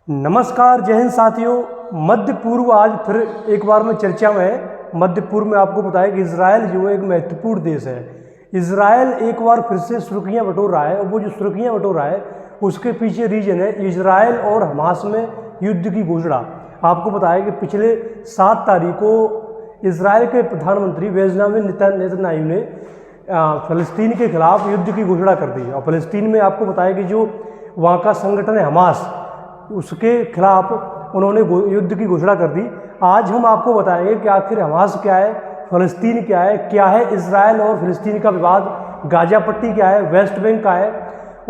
नमस्कार, जय हिंद साथियों। मध्य पूर्व आज फिर एक बार में चर्चा में है। मध्य पूर्व में आपको बताया कि इजराइल जो है एक महत्वपूर्ण देश है। इजराइल एक बार फिर से सुर्खियां बटोर रहा है और वो जो सुर्खियां बटोर रहा है उसके पीछे रीजन है इजराइल और हमास में युद्ध की घोषणा। आपको बताया कि पिछले 7 तारीख को इजराइल के प्रधानमंत्री बेंजामिन नेतन्याहू ने फ़लस्तीन के खिलाफ युद्ध की घोषणा कर दी। और फ़लस्तीन में आपको बताया कि जो वहाँ का संगठन है हमास, उसके खिलाफ उन्होंने युद्ध की घोषणा कर दी। आज हम आपको बताएंगे कि आखिर हमास क्या है, फ़लस्तीन क्या है इजराइल और फ़लस्तीन का विवाद, गाजा पट्टी क्या है, वेस्ट बैंक का है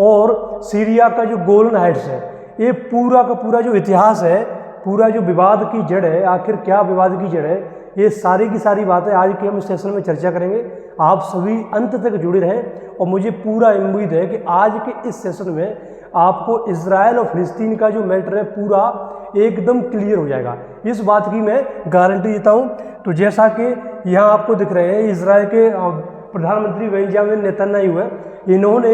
और सीरिया का जो गोलन हाइट्स है। ये पूरा का पूरा जो इतिहास है, पूरा जो विवाद की जड़ है, आखिर क्या विवाद की जड़ है, ये सारी की सारी बातें आज के हम इस सेशन में चर्चा करेंगे। आप सभी अंत तक जुड़े रहें और मुझे पूरा उम्मीद है कि आज के इस सेशन में आपको इजराइल और फ़लस्तीन का जो मैटर है पूरा एकदम क्लियर हो जाएगा। इस बात की मैं गारंटी देता हूँ। तो जैसा कि यहाँ आपको दिख रहे हैं, इजराइल के प्रधानमंत्री बेंजामिन नेतन्याहू है, इन्होंने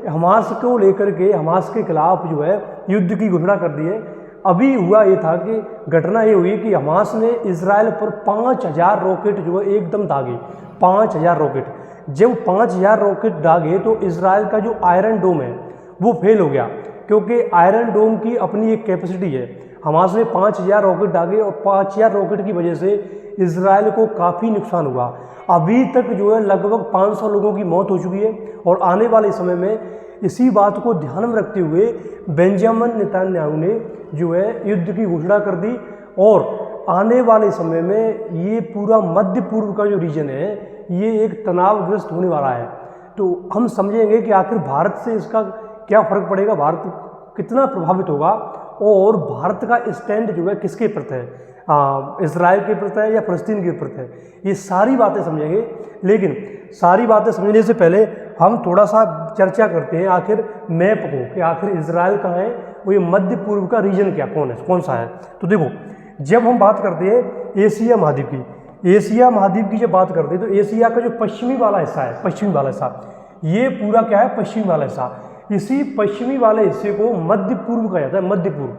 हमास को लेकर के हमास के खिलाफ जो है युद्ध की घोषणा कर दी है। अभी हुआ ये था कि घटना ये हुई कि हमास ने इजराइल पर 5000 रॉकेट जो है एकदम दागे। 5000 रॉकेट, जब 5000 रॉकेट दागे तो इजराइल का जो आयरन डोम है वो फेल हो गया, क्योंकि आयरन डोम की अपनी एक कैपेसिटी है। हमास ने 5000 रॉकेट दागे और 5000 रॉकेट की वजह से इजराइल को काफ़ी नुकसान हुआ। अभी तक जो है लगभग 500 लोगों की मौत हो चुकी है और आने वाले समय में इसी बात को ध्यान में रखते हुए बेंजामिन नेतन्याहू ने जो है युद्ध की घोषणा कर दी। और आने वाले समय में ये पूरा मध्य पूर्व का जो रीजन है ये एक तनावग्रस्त होने वाला है। तो हम समझेंगे कि आखिर भारत से इसका क्या फ़र्क पड़ेगा, भारत कितना प्रभावित होगा और भारत का स्टैंड जो है किसके प्रति है, इजराइल के प्रति है या फ़लस्तीन के प्रति है, ये सारी बातें समझेंगे। लेकिन सारी बातें समझने से पहले हम थोड़ा सा चर्चा करते हैं आखिर मैप को, कि आखिर इजराइल कहाँ है, वो ये मध्य पूर्व का रीजन कौन सा है। तो देखो, जब हम बात करते हैं एशिया महाद्वीप की जब बात करते हैं तो एशिया का जो पश्चिमी वाला हिस्सा, ये पूरा क्या है, पश्चिमी वाला हिस्सा। इसी पश्चिमी वाले हिस्से को मध्य पूर्व कहा जाता है, मध्य पूर्व।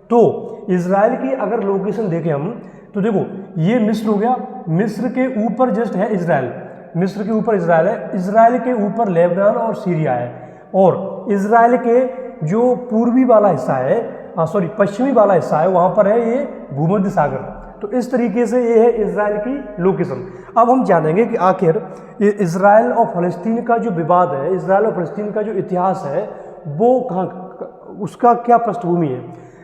तो इजराइल की अगर लोकेशन देखें हम तो देखो, ये मिस्र हो गया, मिस्र के ऊपर जस्ट है इजराइल, मिस्र के ऊपर इजराइल है, इजराइल के ऊपर लेबनान और सीरिया है, और इजराइल के जो पूर्वी वाला हिस्सा है, पश्चिमी वाला हिस्सा है, वहाँ पर है ये भूमध्य सागर। तो इस तरीके से ये है इजराइल की लोकेशन। अब हम जानेंगे कि आखिर इजराइल और फ़लस्तीन का जो विवाद है, इजराइल और फ़लस्तीन का जो इतिहास है वो कहाँ, उसका क्या पृष्ठभूमि है।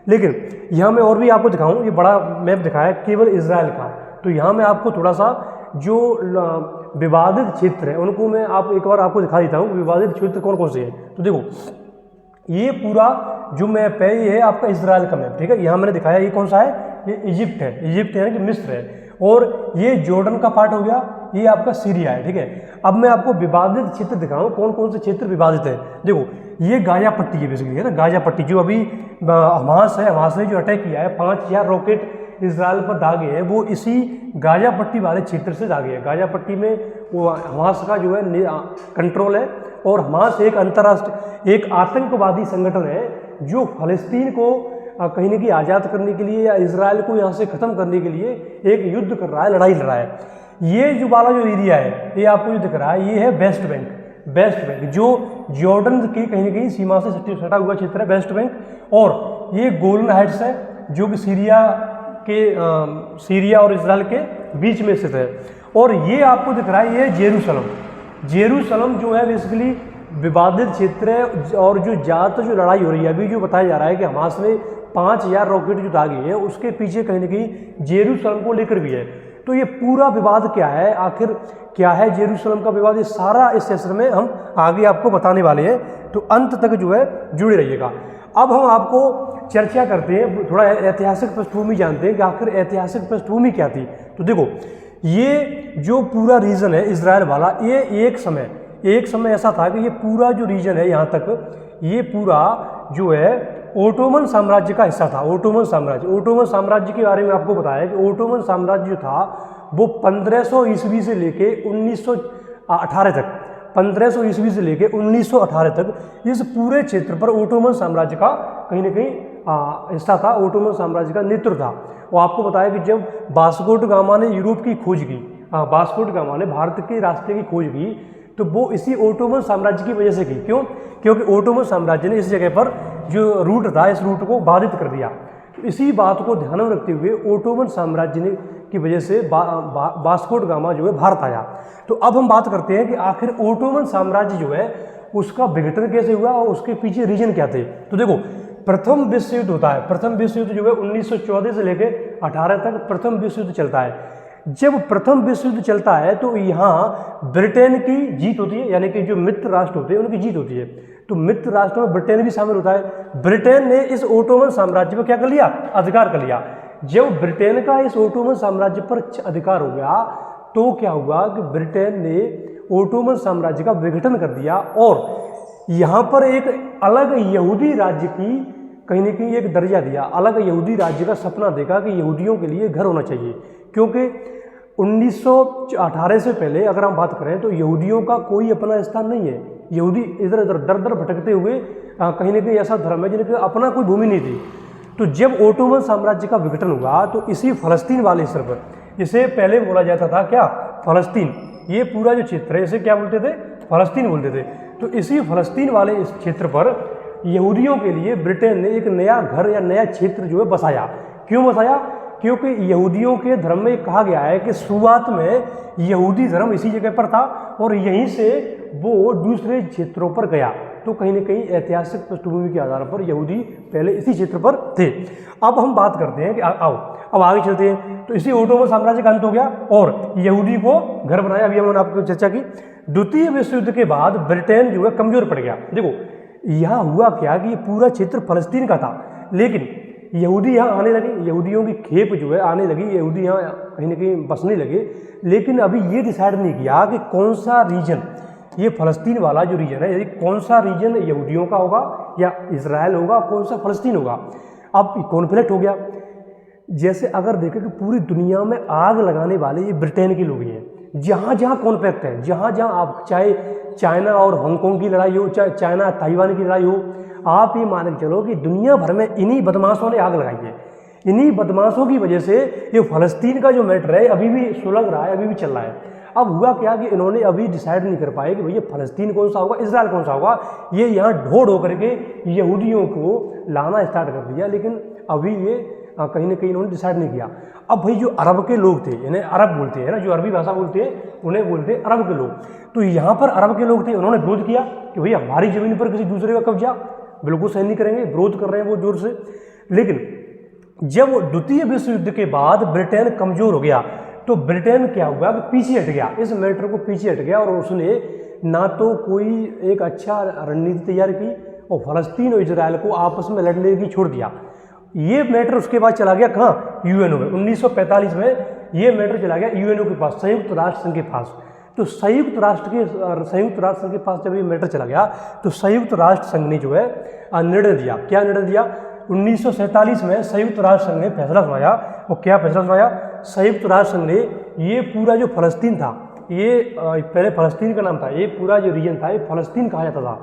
लेकिन यहाँ मैं और भी आपको दिखाऊं, ये बड़ा मैप दिखाया केवल इजराइल का। तो यहाँ मैं आपको थोड़ा सा जो विवादित क्षेत्र है उनको मैं एक बार आपको दिखा देता हूँ, विवादित क्षेत्र कौन कौन से हैं। तो देखो, ये पूरा जो मैप है ये है आपका इजराइल का मैप, ठीक है। यहाँ मैंने दिखाया ये कौन सा है, ये इजिप्ट है, इजिप्ट यानी कि मिस्र है, और ये जॉर्डन का पार्ट हो गया, ये आपका सीरिया है, ठीक है। अब मैं आपको विवादित क्षेत्र दिखाऊं, कौन कौन से क्षेत्र विवादित है। देखो, ये गाजा पट्टी है बेसिकली, है ना, गाजा पट्टी जो अभी हमास ने जो अटैक किया है, 5000 रॉकेट इजराइल पर दागे हैं, वो इसी गाजा पट्टी वाले क्षेत्र से दागे हैं। गाजा पट्टी में वो हमास का जो है कंट्रोल है, और हमास एक अंतर्राष्ट्रीय एक आतंकवादी संगठन है जो फ़लस्तीन को कहीं न कहीं आज़ाद करने के लिए या इजराइल को यहाँ से ख़त्म करने के लिए एक युद्ध कर रहा है, लड़ाई लड़ रहा है। ये जो वाला जो एरिया है, ये आपको जो दिख रहा है, ये है वेस्ट बैंक जो जॉर्डन की कहीं न कहीं सीमा से सटा हुआ क्षेत्र है, वेस्ट बैंक। और ये गोलन हाइट्स है जो कि सीरिया और इजराइल के बीच में स्थित है। और ये आपको दिख रहा है, ये जेरूसलम जो है बेसिकली विवादित क्षेत्र है। और जो ज़्यादातर जो लड़ाई हो रही है अभी, जो बताया जा रहा है कि हमास ने 5000 रॉकेट जो दागे हैं, उसके पीछे कहीं न कहीं जेरूसलम को लेकर भी है। तो ये पूरा विवाद क्या है, आखिर क्या है जेरूसलम का विवाद, ये सारा इस सेशन में हम आगे आपको बताने वाले हैं। तो अंत तक जो है जुड़े रहिएगा। अब हम आपको चर्चा करते हैं, थोड़ा ऐतिहासिक पृष्ठभूमि जानते हैं कि आखिर ऐतिहासिक पृष्ठभूमि क्या थी। तो देखो, ये जो पूरा रीजन है इजराइल वाला, ये एक समय ऐसा था कि ये पूरा जो रीजन है यहाँ तक, ये पूरा जो है ओटोमन साम्राज्य का हिस्सा था। ओटोमन साम्राज्य के बारे में आपको बताया कि ओटोमन साम्राज्य जो था वो 1500 ईस्वी से लेके 1918 तक 1500 ईस्वी से लेकर 1918 तक इस पूरे क्षेत्र पर ओटोमन साम्राज्य का कहीं ना कहीं हिस्सा था, ओटोमन साम्राज्य का नेतृत्व था। वो आपको बताया कि जब वास्को ड गामा ने यूरोप की खोज की, वास्को ड गामा ने भारत के रास्ते की खोज की, तो वो इसी ओटोमन साम्राज्य की वजह से की। क्यों? क्योंकि ओटोमन साम्राज्य ने इस जगह पर जो रूट था, इस रूट को बाधित कर दिया। तो इसी बात को ध्यान में रखते हुए ओटोमन साम्राज्य ने की वजह से वास्को ड गामा जो है भारत आया। तो अब हम बात करते हैं कि आखिर ओटोमन साम्राज्य जो है उसका विघटन कैसे हुआ और उसके पीछे रीजन क्या थे। तो देखो, प्रथम विश्व युद्ध होता है। प्रथम विश्व युद्ध जो है 1914 से लेकर 18 तक प्रथम विश्व युद्ध चलता है। जब प्रथम विश्व युद्ध चलता है तो यहाँ ब्रिटेन की जीत होती है, यानी कि जो मित्र राष्ट्र होते हैं उनकी जीत होती है। तो मित्र राष्ट्रों में ब्रिटेन भी शामिल होता है। ब्रिटेन ने इस ओटोमन साम्राज्य पर क्या कर लिया? अधिकार कर लिया। जब ब्रिटेन का इस ओटोमन साम्राज्य पर अधिकार हो गया तो क्या हुआ कि ब्रिटेन ने ओटोमन साम्राज्य का विघटन कर दिया और यहाँ पर एक अलग यहूदी राज्य की कहीं ना कहीं एक दर्जा दिया। अलग यहूदी राज्य का सपना देखा कि यहूदियों के लिए घर होना चाहिए, क्योंकि 1918 से पहले अगर हम बात करें तो यहूदियों का कोई अपना स्थान नहीं है। यहूदी इधर उधर दर दर भटकते हुए कहीं ना कहीं ऐसा धर्म है जिनके अपना कोई भूमि नहीं थी। तो जब ओटोमन साम्राज्य का विघटन हुआ तो इसी फलस्तीन वाले स्तर पर, इसे पहले बोला जाता था क्या? फलस्तीन। ये पूरा जो क्षेत्र है इसे क्या बोलते थे? फलस्तीन बोलते थे। तो इसी फलस्तीन वाले इस क्षेत्र पर यहूदियों के लिए ब्रिटेन ने एक नया घर या नया क्षेत्र जो है बसाया। क्यों बसाया? क्योंकि यहूदियों के धर्म में कहा गया है कि शुरुआत में यहूदी धर्म इसी जगह पर था और यहीं से वो दूसरे क्षेत्रों पर गया। तो कहीं ना कहीं ऐतिहासिक पृष्ठभूमि के आधार पर यहूदी पहले इसी क्षेत्र पर थे। अब हम बात करते हैं कि आओ अब आगे चलते हैं। तो इसी ओटोमन साम्राज्य का अंत हो गया और यहूदी को घर बनाया। अभी हमने आपको चर्चा की। द्वितीय विश्व युद्ध के बाद ब्रिटेन जो है कमजोर पड़ गया। देखो, यहाँ हुआ क्या कि ये पूरा क्षेत्र फलस्तीन का था, लेकिन यहूदी यहाँ आने लगे, यहूदियों की खेप जो है आने लगी, यहूदी यहाँ कहीं ना कहीं बसने लगे। लेकिन अभी ये डिसाइड नहीं किया कि कौन सा रीजन, ये फलस्तीन वाला जो रीजन है, यदि कौन सा रीजन यहूदियों का होगा या इजराइल होगा, कौन सा फलस्तीन होगा। अब कॉन्फ्लिक्ट हो गया। जैसे अगर देखें कि पूरी दुनिया में आग लगाने वाले ये ब्रिटेन के लोग ही हैं। जहाँ जहाँ कॉन्फ्लिक्ट है, जहाँ जहाँ आप चाहे चाइना और हांगकांग की लड़ाई हो, चाहे चाइना ताइवान की लड़ाई हो, आप ये मान के चलो कि दुनिया भर में इन्हीं बदमाशों ने आग लगाई है। इन्हीं बदमाशों की वजह से ये फलस्तीन का जो मैटर है अभी भी सुलग रहा है, अभी भी चल रहा है। अब हुआ क्या कि इन्होंने अभी डिसाइड नहीं कर पाए कि भैया फलस्तीन कौन सा होगा, इजराइल कौन सा होगा। ये यहाँ ढोड़ होकर के यहूदियों को लाना स्टार्ट कर दिया, लेकिन अभी ये कहीं ना कहीं इन्होंने डिसाइड नहीं किया। अब भाई जो अरब के लोग थे, इन्हें अरब बोलते हैं ना, जो अरबी भाषा बोलते हैं उन्हें बोलते हैं अरब के लोग। तो यहाँ पर अरब के लोग थे, उन्होंने विरोध किया कि भैया हमारी ज़मीन पर किसी दूसरे का कब्जा बिल्कुल सहन नहीं करेंगे। विरोध कर रहे हैं वो जोर से। लेकिन जब द्वितीय विश्व युद्ध के बाद ब्रिटेन कमजोर हो गया तो ब्रिटेन क्या हुआ कि पीछे हट गया, इस मैटर को पीछे हट गया और उसने ना तो कोई एक अच्छा रणनीति तैयार की और फलस्तीन और इजराइल को आपस में लड़ने की छोड़ दिया। ये मैटर उसके बाद चला गया कहाँ? यूएनओ में। 1945 में ये मैटर चला गया यूएनओ के पास, संयुक्त राष्ट्र संघ के पास। तो संयुक्त राष्ट्र संघ के पास जब ये मैटर चला गया तो संयुक्त राष्ट्र संघ ने जो है निर्णय दिया। क्या निर्णय दिया? 1947 में संयुक्त राष्ट्र संघ ने फैसला सुनाया। और क्या फैसला सुनाया? संयुक्त राष्ट्र संघ ने ये पूरा जो फलस्तीन था, ये पहले फलस्तीन का नाम था, ये पूरा जो रीजन था ये फलस्तीन कहा जाता था।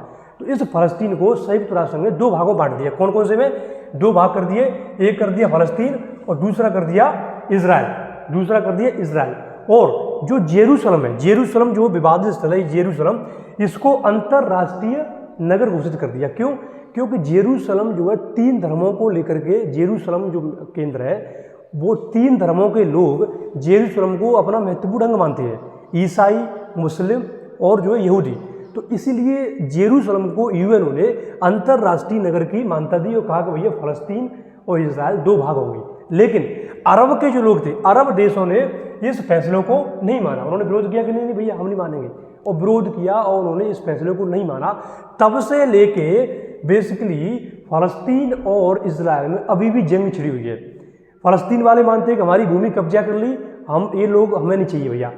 तो इस फलस्तीन को संयुक्त राष्ट्र संघ ने दो भागों बांट दिया। कौन कौन से में? दो भाग कर दिए। एक कर दिया फलस्तीन और दूसरा कर दिया इजराइल। और जो जेरूशलम है, जेरूशलम जो विवादित स्थल है, जेरूशलम, इसको अंतरराष्ट्रीय नगर घोषित कर दिया। क्यों? क्योंकि जेरूशलम जो है तीन धर्मों को लेकर के, जेरूशलम जो केंद्र है वो तीन धर्मों के लोग जेरूशलम को अपना महत्वपूर्ण अंग मानते हैं, ईसाई, मुस्लिम और जो है यहूदी। तो इसीलिए जेरूशलम को यूएनओ ने अंतरराष्ट्रीय नगर की मान्यता दी और कहा कि भैया फलस्तीन और इजराइल दो भाग होंगे। लेकिन अरब के जो लोग थे, अरब देशों ने इस फैसले को नहीं माना। उन्होंने विरोध किया कि नहीं भैया हम नहीं मानेंगे, और विरोध किया और उन्होंने इस फैसले को नहीं माना। तब से लेके बेसिकली फलस्तीन और इजराइल में अभी भी जंग छिड़ी हुई है। फलस्तीन वाले मानते हैं कि हमारी भूमि कब्जा कर ली, हम ये लोग हमें नहीं चाहिए भैया।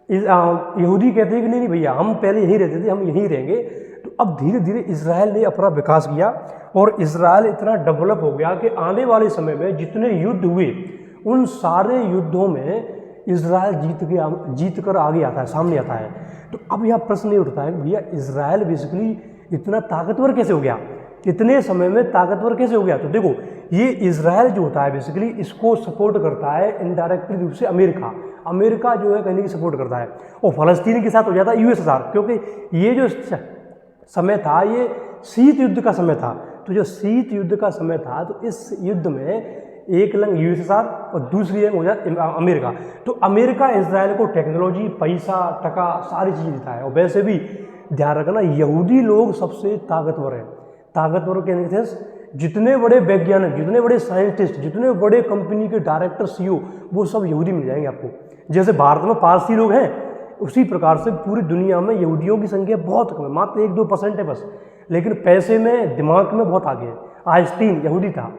यहूदी कहते हैं कि नहीं भैया हम पहले यहीं रहते थे, हम यहीं रहेंगे। तो अब धीरे धीरे इजराइल ने अपना विकास किया और इजराइल इतना डेवलप हो गया कि आने वाले समय में जितने युद्ध हुए उन सारे युद्धों में इजराइल जीत कर आगे आता है, सामने आता है। तो अब यह प्रश्न ये उठता है कि भैया इजराइल बेसिकली इतना ताकतवर कैसे हो गया, इतने समय में ताकतवर कैसे हो गया। तो देखो ये इजराइल जो होता है बेसिकली इसको सपोर्ट करता है इनडायरेक्टली रूप से अमेरिका जो है कहने की सपोर्ट करता है, और फलस्तीन के साथ हो जाता है यूएसएसआर, क्योंकि ये जो समय था ये शीत युद्ध का समय था। तो जो शीत युद्ध का समय था तो इस युद्ध में एक लंग यूएसएसआर और दूसरी लंग हो जाए अमेरिका। तो अमेरिका इजराइल को टेक्नोलॉजी, पैसा, टका सारी चीज़ देता है। और वैसे भी ध्यान रखना यहूदी लोग सबसे ताकतवर हैं। ताकतवर कहने के सेंस जितने बड़े वैज्ञानिक, जितने बड़े साइंटिस्ट, जितने बड़े कंपनी के डायरेक्टर, सीईओ, वो सब यहूदी मिल जाएंगे आपको। जैसे भारत में पारसी लोग हैं उसी प्रकार से पूरी दुनिया में यहूदियों की संख्या बहुत कम है, मात्र 1-2% है बस, लेकिन पैसे में, दिमाग में बहुत आगे है। आइंस्टीन यहूदी था,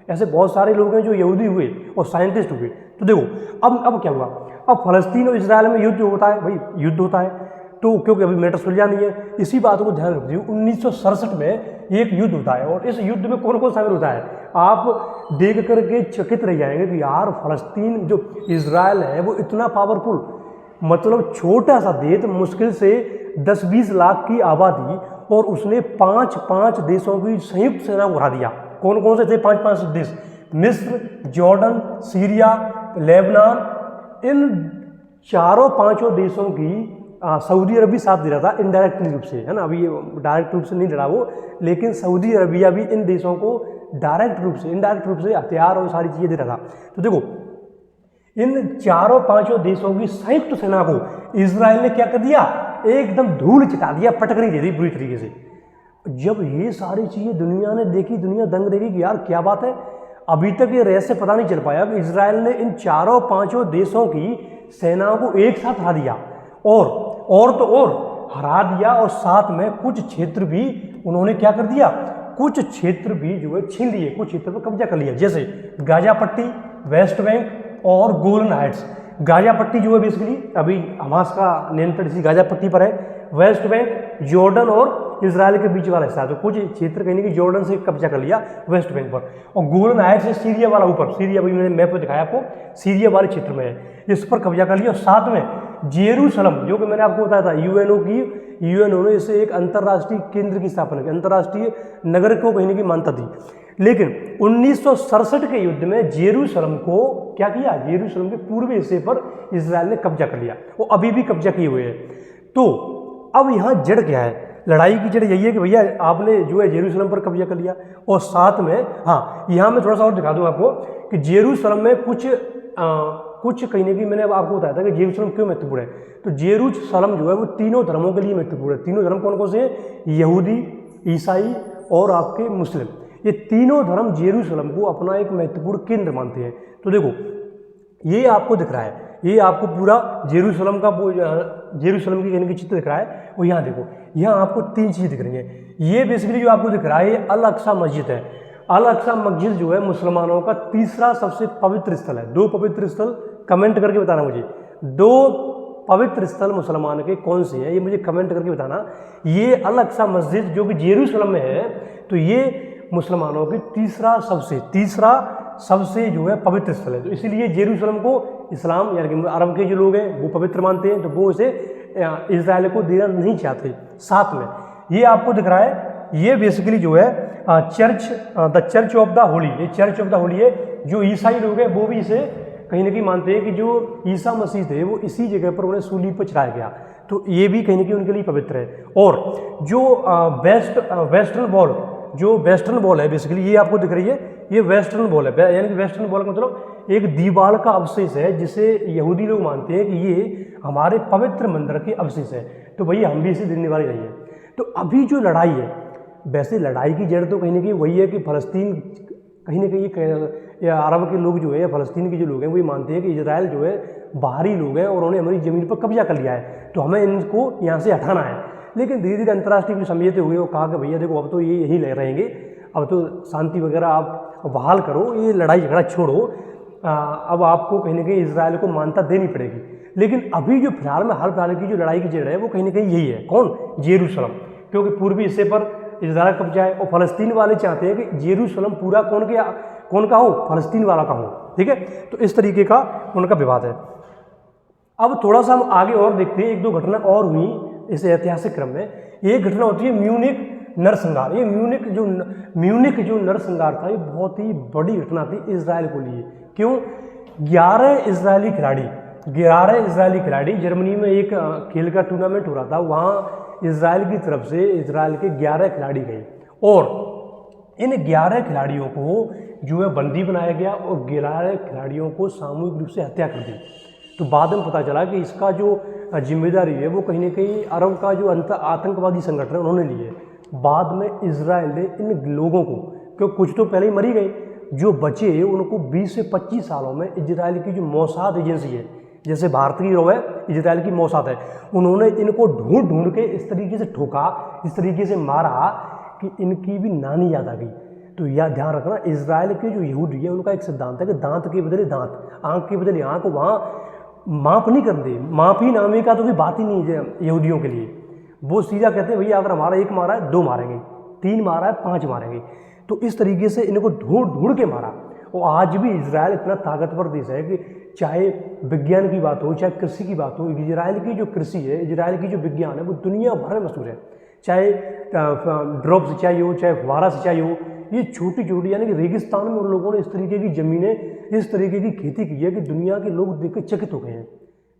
ऐसे बहुत सारे लोग हैं जो यहूदी हुए और साइंटिस्ट हुए। तो देखो अब क्या हुआ, अब फलस्तीन और इजराइल में युद्ध होता है, भाई युद्ध होता है तो क्योंकि अभी मैटर सुलझा नहीं है, इसी बात को ध्यान रखिए। 1967 में एक युद्ध होता है और इस युद्ध में कौन कौन शामिल होता है आप देख करके चकित रह जाएंगे कि यार फलस्तीन जो इजराइल है वो इतना पावरफुल, मतलब छोटा सा देश, मुश्किल से 10-20 लाख की आबादी, और उसने 5 देशों की संयुक्त सेना को हरा दिया। कौन कौन से थे 5 देश? मिस्र, जॉर्डन, सीरिया, लेबनान, इन 4-5 देशों की सऊदी अरब भी साथ दे रहा था इनडायरेक्टली रूप से, है ना। अभी ये डायरेक्ट रूप से नहीं लड़ा वो, लेकिन सऊदी अरबिया भी इन देशों को डायरेक्ट रूप से, इनडायरेक्ट रूप से हथियार और सारी चीज़ें दे रहा था। तो देखो इन 4-5 देशों की संयुक्त सेना को इजराइल ने क्या कर दिया, एकदम धूल चिता दिया, पटक नहीं दे दी बुरी तरीके से। जब ये सारी चीज़ें दुनिया ने देखी, दुनिया दंग रह गई कि यार क्या बात है। अभी तक ये रहस्य पता नहीं चल पाया कि इजराइल ने इन 4-5 देशों की सेनाओं को एक साथ हरा दिया, और हरा दिया, और साथ में कुछ क्षेत्र भी उन्होंने क्या कर दिया, कुछ क्षेत्र भी जो है छीन लिए, कुछ क्षेत्र पर कब्जा कर लिया, जैसे गाजा पट्टी, वेस्ट बैंक और गोलन हाइट्स। गाजा पट्टी जो है बेसिकली अभी हमास का नियंत्रण इसी गाजा पट्टी पर है। वेस्ट बैंक जॉर्डन और इजराइल के बीच वाला हिस्सा, तो कुछ क्षेत्र कहने की जॉर्डन से कब्जा कर लिया वेस्ट बैंक पर, और गोलन हाइट्स से सीरिया वाला ऊपर, सीरिया अभी मैंने मैप पर दिखाया आपको, सीरिया वाले क्षेत्र में है, इस पर कब्जा कर लिया। और साथ में जेरूसलम, जो कि मैंने आपको बताया था यूएनओ ने इसे एक अंतर्राष्ट्रीय केंद्र की स्थापना की, अंतर्राष्ट्रीय नगर को कहने की मान्यता दी। लेकिन 1967 के युद्ध में जेरूसलम को क्या किया, जेरूसलम के पूर्वी हिस्से पर इजराइल ने कब्जा कर लिया, वो अभी भी कब्जा किए हुए है। तो अब यहाँ जड़ क्या है, लड़ाई की जड़ यही है कि भैया आपने जो है जेरूसलम पर कब्जा कर लिया, और साथ में हाँ यहाँ मैं थोड़ा सा और दिखा दूँ आपको कि जेरूसलम में कुछ कहने की, मैंने अब आपको बताया था कि जेरूसलम क्यों महत्वपूर्ण है। तो जेरूसलम जो है वो तीनों धर्मों के लिए महत्वपूर्ण है। तीनों धर्म कौन कौन से हैं, यहूदी, ईसाई और आपके मुस्लिम। ये तीनों धर्म जेरूसलम को अपना एक महत्वपूर्ण केंद्र मानते हैं। तो देखो ये आपको दिख रहा है, ये आपको पूरा जेरूसलम की कहने की चित्र दिख रहा है। और यहाँ देखो, यहाँ आपको 3 चीज़ दिख रही हैं। ये बेसिकली जो आपको दिख रहा है ये अल अक्सा मस्जिद है। अल अक्सा मस्जिद जो है मुसलमानों का तीसरा सबसे पवित्र स्थल है। 2 पवित्र स्थल कमेंट करके बताना मुझे, 2 पवित्र स्थल मुसलमान के कौन से हैं ये मुझे कमेंट करके बताना। ये अल अक्सा मस्जिद जो कि जेरूसलम में है, तो ये मुसलमानों की तीसरा सबसे जो है पवित्र स्थल है। तो इसीलिए जेरूसलम को इस्लाम यानी कि अरब के जो लोग हैं वो पवित्र मानते हैं, तो वो इसे इजराइल को देना नहीं चाहते। साथ में ये आपको दिख रहा है, ये बेसिकली जो है the church of the Holi, ये चर्च ऑफ द होली है। जो ईसाई लोग हैं वो भी इसे कहीं ना कहीं मानते हैं कि जो ईसा मसीह थे वो इसी जगह पर उन्हें सूली पर चढ़ाया गया, तो ये भी कहीं ना कहीं उनके लिए पवित्र है। और जो वेस्टर्न वॉल है बेसिकली, ये आपको दिख रही है, ये वेस्टर्न वॉल है, यानी कि वेस्टर्न वॉल का मतलब एक दीवार का अवशेष है जिसे यहूदी लोग मानते हैं कि ये हमारे पवित्र मंदिर के अवशेष है, तो भैया हम भी इसे देने वाले नहीं है। तो अभी जो लड़ाई है, वैसे लड़ाई की जड़ तो कहीं ना कहीं वही है कि फलस्तीन कहीं ना कहीं अरब के लोग जो है या फलस्तीन के जो लोग हैं वो ये मानते हैं कि इजराइल जो है बाहरी लोग हैं और उन्होंने हमारी ज़मीन पर कब्जा कर लिया है, तो हमें इनको यहाँ से हटाना है। लेकिन धीरे धीरे अंतर्राष्ट्रीय की समझते हुए वो कहा कि भैया देखो अब तो ये यहीं रहेंगे, अब तो शांति वगैरह आप बहाल करो, ये लड़ाई झगड़ा छोड़ो, अब आपको कहीं ना कहीं इजराइल को मान्यता देनी पड़ेगी। लेकिन अभी जो फिलहाल में हाल फिलहाल की जो लड़ाई की जड़ है वो कहीं ना कहीं यही है, कौन, जेरूसलम, क्योंकि पूर्वी हिस्से पर इजराइल कब्जा है और फलस्तीन वाले चाहते हैं कि जेरूसलम पूरा कौन का हो, फलस्तीन वाला का हो। ठीक है, तो इस तरीके का उनका विवाद है। अब थोड़ा सा हम आगे और देखते हैं, 1-2 घटना और हुई इस ऐतिहासिक क्रम में एक घटना होती है म्यूनिक नरसंहार। ये म्यूनिक जो नरसंहार था, ये बहुत ही बड़ी घटना थी इजराइल को लिए। क्यों? 11 इजरायली खिलाड़ी, जर्मनी में एक खेल का टूर्नामेंट हो रहा था, वहाँ इजराइल की तरफ से इजराइल के 11 खिलाड़ी गए और इन 11 खिलाड़ियों को जो है बंदी बनाया गया और 11 खिलाड़ियों को सामूहिक रूप से हत्या कर दी। तो बाद में पता चला कि इसका जो जिम्मेदारी है वो कहीं ना कहीं अरब का जो आतंकवादी संगठन है उन्होंने ली है। बाद में इजराइल ने इन लोगों को, क्योंकि कुछ तो पहले ही मरी गए, जो बचे उनको 20 से 25 सालों में इजराइल की जो मोसाद एजेंसी है, जैसे भारतीय है इजराइल की मोसाद है, उन्होंने इनको ढूंढ के इस तरीके से ठोका, इस तरीके से मारा कि इनकी भी नानी याद आ गई। तो यह ध्यान रखना, इजराइल के जो यहूदी है उनका एक सिद्धांत है कि दांत के बदले दांत, आंख के बदले आंख, वहाँ माप नहीं करते। माफी नामे का तो कोई बात ही नहीं है यहूदियों के लिए। वो सीधा कहते हैं भैया अगर हमारा 1 मारा है 2 मारेंगे, 3 मारा है 5 मारेंगे। तो इस तरीके से इनको ढूंढ के मारा। और आज भी इजराइल इतना ताकतवर देश है कि चाहे विज्ञान की बात हो, चाहे कृषि की बात हो, इजराइल की जो कृषि है, इजराइल की जो विज्ञान है वो दुनिया भर में मशहूर है। चाहे ड्रॉप सिंचाई हो, चाहे फुहारा सिंचाई हो, ये छोटी छोटी यानी कि रेगिस्तान में उन लोगों ने इस तरीके की ज़मीनें, इस तरीके की खेती की है कि दुनिया के लोग देख कर चकित हो गए हैं।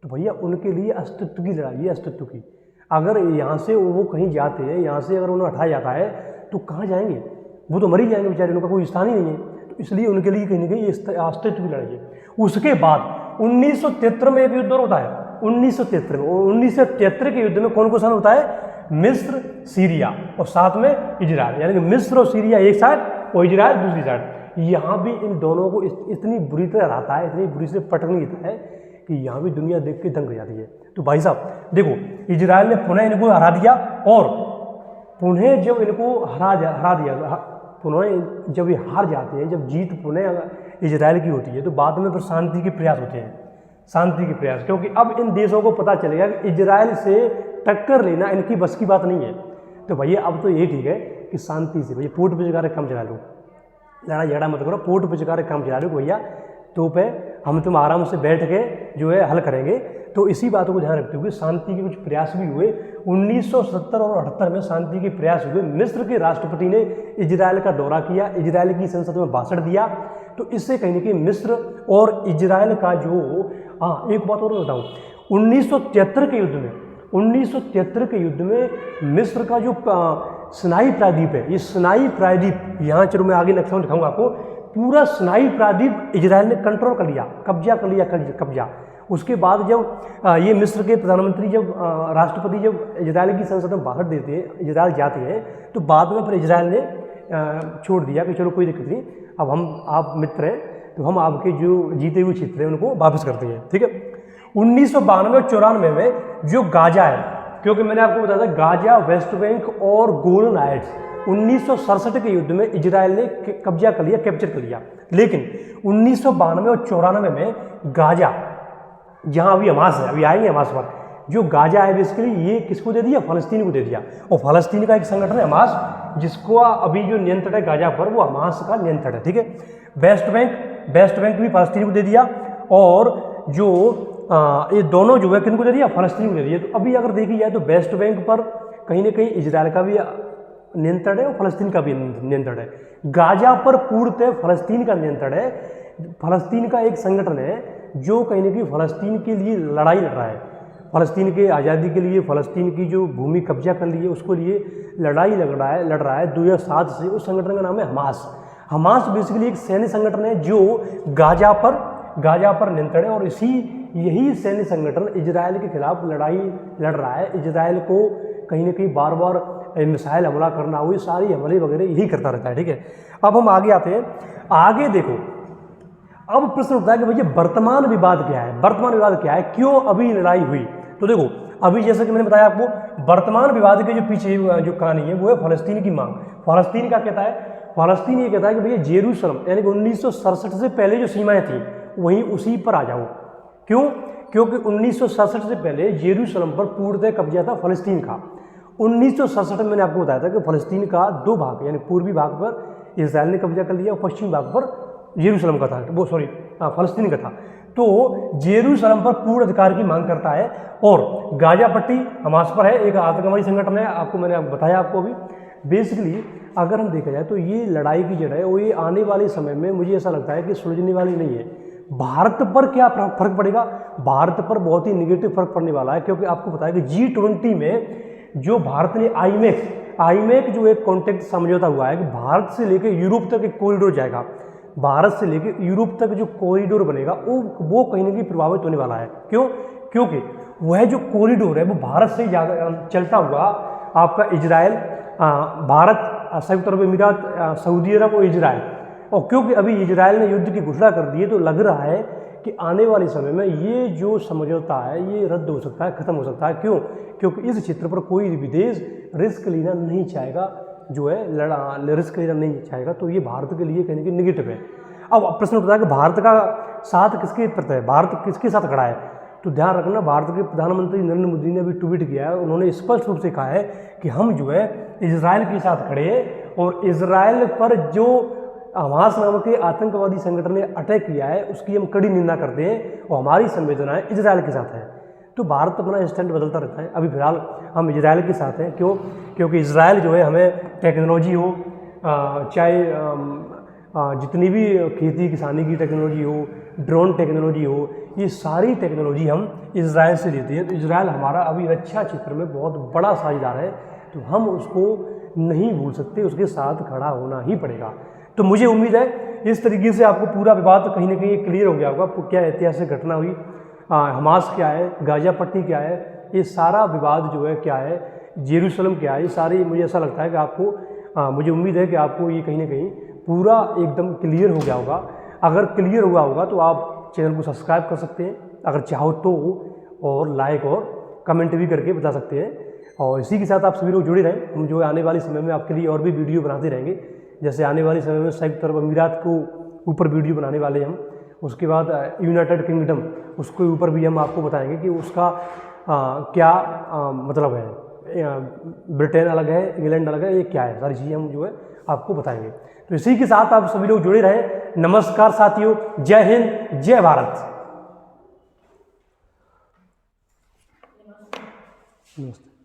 तो भैया उनके लिए अस्तित्व की लड़ाई है, अस्तित्व की। अगर यहाँ से वो कहीं जाते हैं, यहाँ से अगर उन्हें हटाया जाता है तो कहाँ जाएंगे? वो तो मर ही जाएंगे बेचारे, उनका कोई स्थान ही नहीं है। तो इसलिए उनके लिए कहीं ना कहीं अस्तित्व की लड़ाई है। उसके बाद 1973 में एक युद्ध और होता है। 1973 में, 1973 के युद्ध में कौन कौन सा होता है? मिस्र, सीरिया और साथ में इजराइल, यानी कि मिस्र और सीरिया एक साइड और इजराइल दूसरी साइड। यहाँ भी इन दोनों को इतनी बुरी तरह हराता है, इतनी बुरी से पटकनी देता है कि यहाँ भी दुनिया देख के दंग हो जाती है। तो भाई साहब देखो, इजराइल ने पुनः इनको हरा दिया और पुनः जब इनको हरा दिया, पुनः जब ये हार जाते हैं, जब जीत पुनः इजराइल की होती है तो बाद में फिर शांति के प्रयास होते हैं, शांति के प्रयास। क्योंकि अब इन देशों को पता चलेगा कि इजराइल से टक्कर लेना इनकी बस की बात नहीं है। तो भैया अब तो ये ठीक है कि शांति से भैया पोर्ट पे जगह काम चला लो, लड़ा झगड़ा मत करो, पोर्ट पे जगह काम चला लो भैया, तो पे तुम आराम से बैठ के जो है हल करेंगे। तो इसी बातों को ध्यान रखते हुए शांति के कुछ प्रयास भी हुए। 1970 और 78 में शांति के प्रयास हुए। मिस्र के राष्ट्रपति ने इजराइल का दौरा किया, इजराइल की संसद में भाषण दिया। तो इससे कहीं ना कहीं मिस्र और इजराइल का जो एक बात और बताऊँ, 1973 के युद्ध में मिस्र का जो सिनाई प्रायद्वीप है, ये सिनाई प्रायद्वीप, यहाँ चलो मैं आगे नक्शा में दिखाऊंगा आपको, पूरा सिनाई प्रायद्वीप इजराइल ने कंट्रोल कर लिया, कब्जा। उसके बाद जब ये मिस्र के प्रधानमंत्री जब राष्ट्रपति जब इजराइल की संसद में भाषण देते हैं, इजराइल जाते हैं, तो बाद में फिर इजराइल ने छोड़ दिया कि चलो कोई दिक्कत नहीं, अब आप मित्र हैं तो हम आपके जो जीते हुए क्षेत्र हैं उनको वापस करते हैं, ठीक है। 1992 और 94 में जो गाजा है, क्योंकि मैंने आपको बताया था गाजा, वेस्ट बैंक और गोलन हाइट्स, 1967 के युद्ध में इजराइल ने कब्जा कर लिया, कैप्चर कर लिया। लेकिन 1992 और 94 में गाजा, जहां अभी हमास है, अभी आएंगे हमास पर, जो गाजा है बेसिकली ये किसको दे दिया? फलस्तीन को दे दिया। और फलस्तीन का एक संगठन है हमास, जिसको अभी जो नियंत्रण है गाजा पर वो हमास का नियंत्रण है, ठीक है। वेस्ट बैंक भी फलस्तीन को दे दिया और जो ये दोनों जो है किनको दे दिया? फलस्तीन को दे दिया। तो अभी अगर देखी जाए तो वेस्ट बैंक पर कहीं ना कहीं इजराइल का भी नियंत्रण है और फलस्तीन का भी नियंत्रण है। गाजा पर पूर्णतः फलस्तीन का नियंत्रण है। फलस्तीन का एक संगठन है जो कहीं ना कहीं फलस्तीन के लिए लड़ाई लड़ रहा है, फलस्तीन के आज़ादी के लिए, फलस्तीन की जो भूमि कब्जा कर ली है उसको लिए लड़ाई लड़ रहा है 2007 से। उस संगठन का नाम है हमास बेसिकली एक सैन्य संगठन है जो गाजा पर नियंत्रण है। और यही सैन्य संगठन इजराइल के खिलाफ लड़ाई लड़ रहा है। इजराइल को कहीं ना कहीं बार बार मिसाइल हमला करना हुई, सारी हमले वगैरह यही करता रहता है, ठीक है। अब हम आगे आते हैं, आगे देखो, अब प्रश्न उठता है कि भैया वर्तमान विवाद क्या है, क्यों अभी लड़ाई हुई? तो देखो, अभी जैसे कि मैंने बताया आपको, वर्तमान विवाद के जो पीछे जो कहानी है वो है फलस्तीन की मांग। फलस्तीन का कहता है, फलस्तीन ये कहता है कि भैया जेरूसलम यानी कि 1967 से पहले जो सीमाएं थी वहीं उसी पर आ जाओ। क्यों? क्योंकि 1967 से पहले जेरूसलम पर पूर्णतः कब्जा था फलस्तीन का। 1967 में मैंने आपको बताया था कि फलस्तीन का 2 भाग यानी पूर्वी भाग पर इजराइल ने कब्जा कर लिया और पश्चिमी भाग पर जेरूसलम का था, वो फलस्तीन का था। तो जेरूसलम पर पूर्ण अधिकार की मांग करता है। और गाजा पट्टी हमास पर है, एक आतंकवादी संगठन है, आपको मैंने बताया आपको अभी। बेसिकली अगर हम देखा जाए तो ये लड़ाई की जड़ है वो ये आने वाले समय में मुझे ऐसा लगता है कि सुलझने वाली नहीं है। भारत पर क्या फर्क पड़ेगा? भारत पर बहुत ही निगेटिव फर्क पड़ने वाला है, क्योंकि आपको पता है कि G20 में जो भारत ने आईमेक जो एक कॉन्ट्रैक्ट समझौता हुआ है कि भारत से लेकर यूरोप तक एक कॉरिडोर जाएगा, भारत से लेकर यूरोप तक जो कॉरिडोर बनेगा वो कहीं ना कहीं प्रभावित होने वाला है। क्यों? क्योंकि वह जो कॉरिडोर है वो भारत से चलता हुआ आपका इजराइल, भारत, संयुक्त अरब अमीरात, सऊदी अरब और इजराइल, और क्योंकि अभी इजराइल ने युद्ध की घोषणा कर दी है तो लग रहा है कि आने वाले समय में ये जो समझौता है ये रद्द हो सकता है, खत्म हो सकता है। क्यों? क्योंकि इस क्षेत्र पर कोई भी देश रिस्क लेना नहीं चाहेगा, जो है रिस्क लेना नहीं चाहेगा, तो ये भारत के लिए कहीं ना कहीं निगेटिव है। अब प्रश्न उठता है कि भारत का साथ किसके प्रति है, भारत किसके साथ खड़ा है? तो ध्यान रखना, भारत के प्रधानमंत्री नरेंद्र मोदी ने अभी ट्वीट किया है, उन्होंने स्पष्ट रूप से कहा है कि हम जो है इजराइल के साथ खड़े हैं और इजराइल पर जो हमास नामक के आतंकवादी संगठन ने अटैक किया है उसकी हम कड़ी निंदा करते हैं और हमारी संवेदनाएं इजराइल के साथ है। तो भारत अपना स्टैंड बदलता रहता है। अभी फिलहाल हम इजराइल के साथ हैं। क्यों? क्योंकि इजराइल जो है हमें टेक्नोलॉजी हो, चाहे जितनी भी खेती किसानी की टेक्नोलॉजी हो, ड्रोन टेक्नोलॉजी हो, ये सारी टेक्नोलॉजी हम इजराइल से लेते हैं। तो इजराइल हमारा अभी रक्षा क्षेत्र में बहुत बड़ा साझेदार है, तो हम उसको नहीं भूल सकते, उसके साथ खड़ा होना ही पड़ेगा। तो मुझे उम्मीद है इस तरीके से आपको पूरा विवाद कहीं ना कहीं क्लियर हो गया होगा, क्या ऐतिहासिक घटना हुई, हमास क्या है, गाजा पट्टी क्या है, ये सारा विवाद जो है क्या है, जेरूसलम क्या है, ये सारी मुझे ऐसा लगता है कि आपको मुझे उम्मीद है कि आपको ये कहीं ना कहीं पूरा एकदम क्लियर हो गया होगा। अगर क्लियर हुआ होगा तो आप चैनल को सब्सक्राइब कर सकते हैं अगर चाहो तो, और लाइक और कमेंट भी करके बता सकते हैं। और इसी के साथ आप सभी लोग जुड़े रहें, हम जो है आने वाले समय में आपके लिए और भी वीडियो बनाते रहेंगे। जैसे आने वाले समय में संयुक्त अरब अमीरात को ऊपर वीडियो बनाने वाले हैं हम, उसके बाद यूनाइटेड किंगडम, उसके ऊपर भी हम आपको बताएंगे कि उसका क्या मतलब है, ब्रिटेन अलग है, इंग्लैंड अलग है, ये क्या है, सारी चीज़ें हम जो है आपको बताएंगे। तो इसी के साथ आप सभी लोग जुड़े रहें। नमस्कार साथियों, जय हिंद, जय भारत। नमस्ते।